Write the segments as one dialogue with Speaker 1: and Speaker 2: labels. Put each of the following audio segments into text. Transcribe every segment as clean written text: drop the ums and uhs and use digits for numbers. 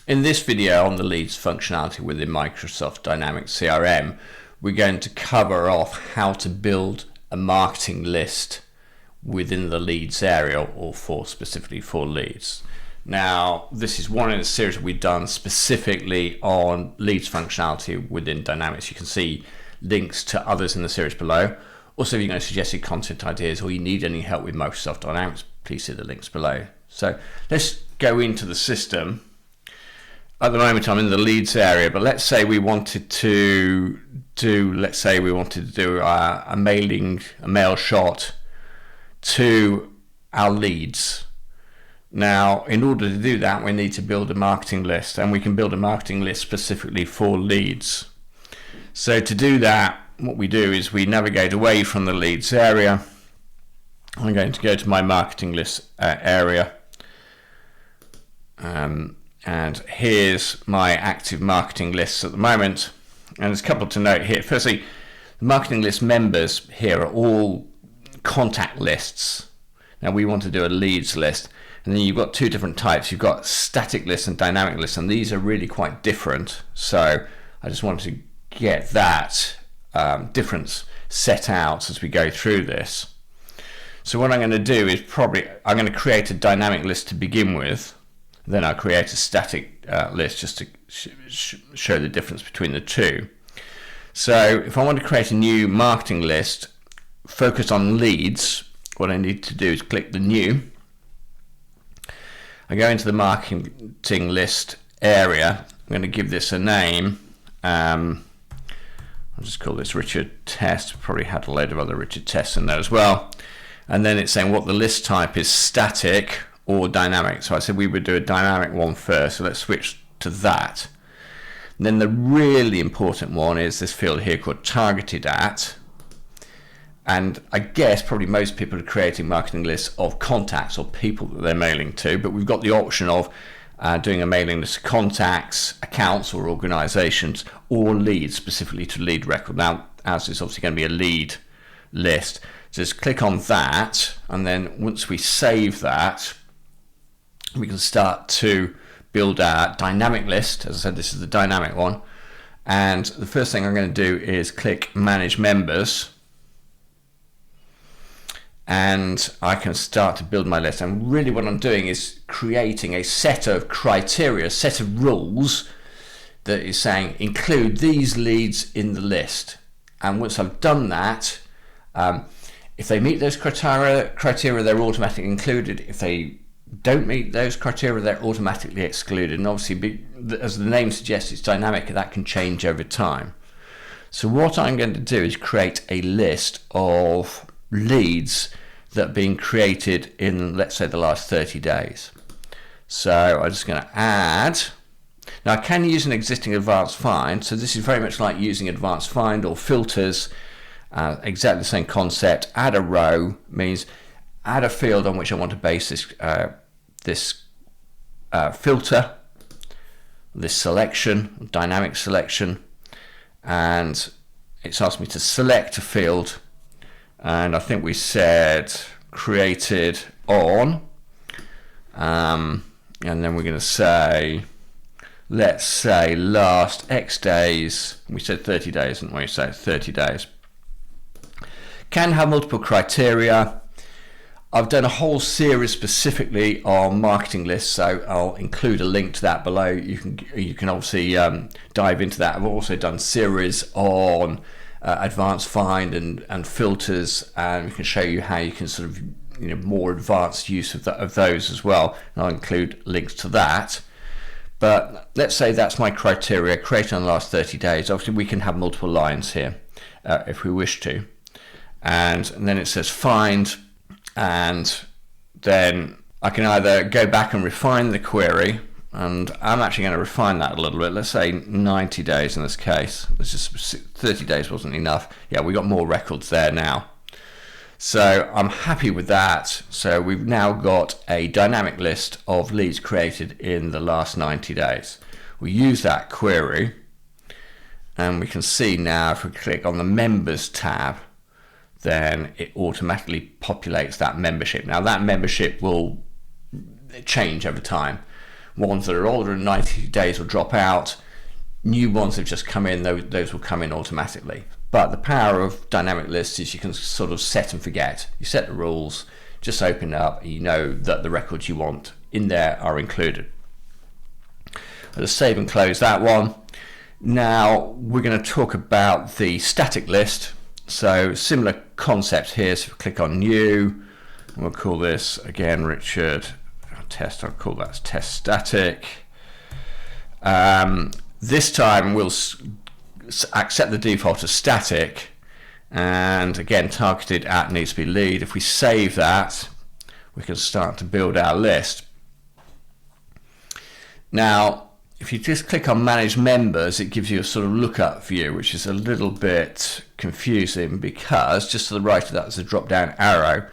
Speaker 1: In this video on the leads functionality within Microsoft Dynamics CRM, we're going to cover off how to build a marketing list within the leads area or specifically for leads. Now, this is one in a series we've done specifically on leads functionality within Dynamics. You can see links to others in the series below. Also, if you're going to suggest content ideas or you need any help with Microsoft Dynamics, please see the links below. So let's go into the system. At the moment, I'm in the leads area, but let's say we wanted to do, a mail shot to our leads. Now, in order to do that, we need to build a marketing list, and we can build a marketing list specifically for leads. So to do that, what we do is we navigate away from the leads area. I'm going to go to my marketing list area. And here's my active marketing lists at the moment. And there's a couple to note here. Firstly, the marketing list members here are all contact lists. Now we want to do a leads list. And then you've got two different types. You've got static lists and dynamic lists, and these are really quite different. So I just wanted to get that difference set out as we go through this. So what I'm going to do is I'm going to create a dynamic list to begin with. Then I'll create a static list just to show the difference between the two. So if I want to create a new marketing list focused on leads, what I need to do is click the new. I go into the marketing list area. I'm going to give this a name. I'll just call this Richard Test. Probably had a load of other Richard Tests in there as well. And then it's saying what the list type is, static or dynamic. So I said we would do a dynamic one first, so let's switch to that. And then the really important one is this field here called targeted at. And I guess probably most people are creating marketing lists of contacts or people that they're mailing to, but we've got the option of doing a mailing list of contacts, accounts or organizations, or leads, specifically to lead record. Now, as it's obviously going to be a lead list, just click on that, and then once we save that, we can start to build our dynamic list. As I said, this is the dynamic one. And the first thing I'm going to do is click Manage Members. And I can start to build my list. And really what I'm doing is creating a set of criteria, a set of rules that is saying include these leads in the list. And once I've done that, if they meet those criteria, they're automatically included. If they don't meet those criteria, they're automatically excluded. And obviously, as the name suggests, it's dynamic. That can change over time. So what I'm going to do is create a list of leads that are being created in, let's say, the last 30 days. So I'm just going to add. Now I can use an existing advanced find. So this is very much like using advanced find or filters. Exactly the same concept. Add a row means add a field on which I want to base this filter, this selection, dynamic selection, and it's asked me to select a field, and I think we said created on, and then we're going to say, let's say last X days. We said 30 days, didn't we? So 30 days. Can have multiple criteria. I've done a whole series specifically on marketing lists, so I'll include a link to that below. You can obviously dive into that. I've also done series on advanced find and filters, and we can show you how you can sort of more advanced use of those as well. And I'll include links to that. But let's say that's my criteria created in the last 30 days. Obviously, we can have multiple lines here if we wish to, and then it says find. And then I can either go back and refine the query, and I'm actually going to refine that a little bit. Let's say 90 days in this case. It's just 30 days wasn't enough. Yeah, we got more records there now. So I'm happy with that. So we've now got a dynamic list of leads created in the last 90 days. We use that query, and we can see now if we click on the members tab, then it automatically populates that membership. Now that membership will change over time. ones that are older than 90 days will drop out. New ones have just come in, those will come in automatically. But the power of dynamic lists is you can sort of set and forget. You set the rules, just open it up, and you know that the records you want in there are included. I'll just save and close that one. Now we're going to talk about the static list. So similar concept here. So if we click on new, and we'll call this again Richard test. I'll call that test static. This time we'll accept the default as static, and again targeted at needs to be lead. If we save that, we can start to build our list. Now if you just click on manage members, it gives you a sort of lookup view, which is a little bit confusing because just to the right of that is a drop down arrow,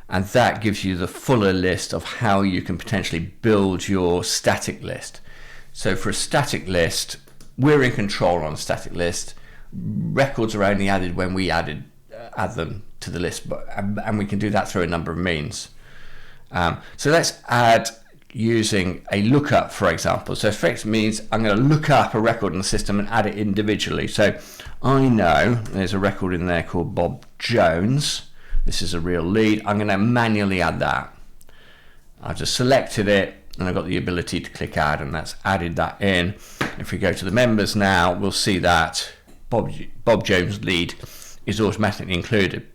Speaker 1: and that gives you the fuller list of how you can potentially build your static list. So for a static list, we're in control on a static list. Records are only added when we add them to the list, and we can do that through a number of means. So let's add using a lookup, for example. So effect means I'm going to look up a record in the system and add it individually. So I know there's a record in there called Bob Jones. This is a real lead. I'm going to manually add that. I've just selected it and I've got the ability to click add, and that's added that in. If we go to the members now, we'll see that Bob Jones lead is automatically included.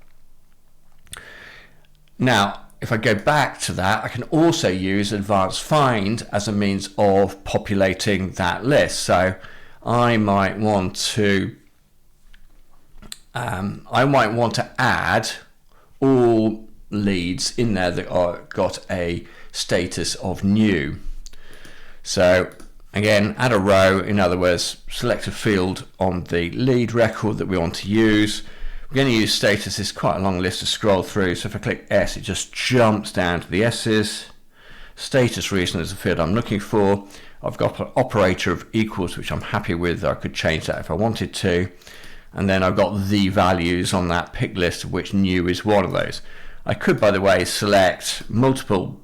Speaker 1: Now if I go back to that, I can also use advanced find as a means of populating that list. So I might want to add all leads in there that are got a status of new. So again, add a row, in other words, select a field on the lead record that we want to use. We're going to use status. It's quite a long list to scroll through, so if I click S, it just jumps down to the S's. Status reason is the field I'm looking for. I've got an operator of equals, which I'm happy with. I could change that if I wanted to. And then I've got the values on that pick list, of which new is one of those. I could, by the way, select multiple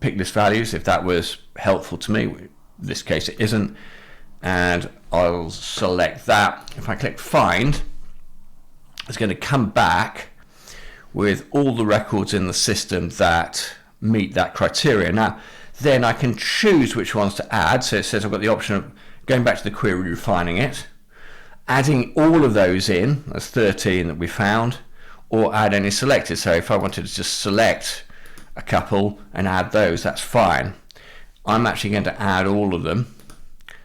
Speaker 1: pick list values if that was helpful to me. In this case it isn't, and I'll select that. If I click find, it's going to come back with all the records in the system that meet that criteria. Now then I can choose which ones to add. So it says I've got the option of going back to the query, refining it, adding all of those in, that's 13 that we found, or add any selected. So if I wanted to just select a couple and add those, that's fine. I'm actually going to add all of them,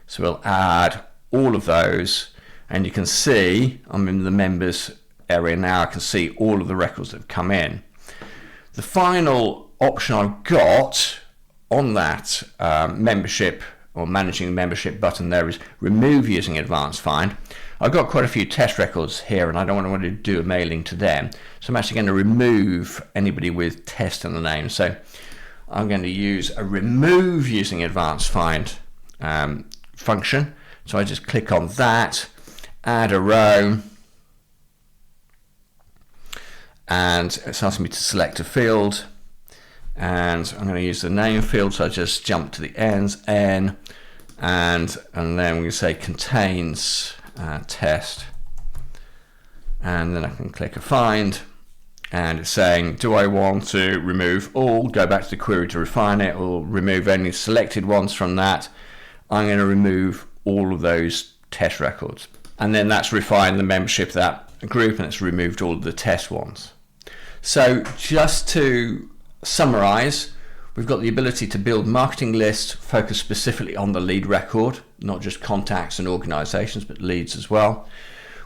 Speaker 1: so we'll add all of those, and you can see I'm in the members area now. I can see all of the records that have come in. The final option I've got on that membership or managing the membership button there is remove using advanced find. I've got quite a few test records here and I don't want to do a mailing to them, so I'm actually going to remove anybody with test in the name. So I'm going to use a remove using advanced find function. So I just click on that, add a row, and it's asking me to select a field, and I'm going to use the name field, so I just jump to the ends, N, and then we say contains test, and then I can click a find, and it's saying, do I want to remove all, go back to the query to refine it, or remove any selected ones from that. I'm going to remove all of those test records, and then that's refined the membership of that group, and it's removed all of the test ones. So just to summarize, we've got the ability to build marketing lists focused specifically on the lead record, not just contacts and organizations, but leads as well.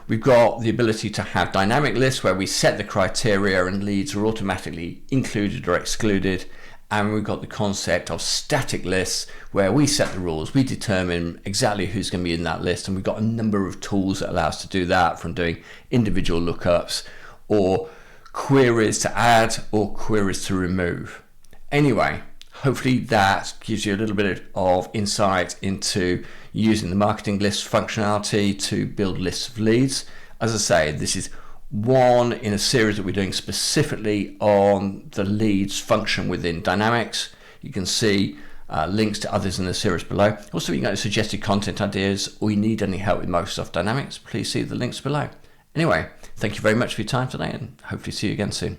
Speaker 1: We've got the ability to have dynamic lists where we set the criteria and leads are automatically included or excluded. And we've got the concept of static lists where we set the rules, we determine exactly who's going to be in that list, and we've got a number of tools that allow us to do that, from doing individual lookups or queries to add or queries to remove. Anyway, hopefully that gives you a little bit of insight into using the marketing list functionality to build lists of leads. As I say, this is one in a series that we're doing specifically on the leads function within Dynamics. You can see links to others in the series below. Also, if you got any suggested content ideas or you need any help with Microsoft Dynamics, please see the links below. Anyway, thank you very much for your time today and hopefully see you again soon.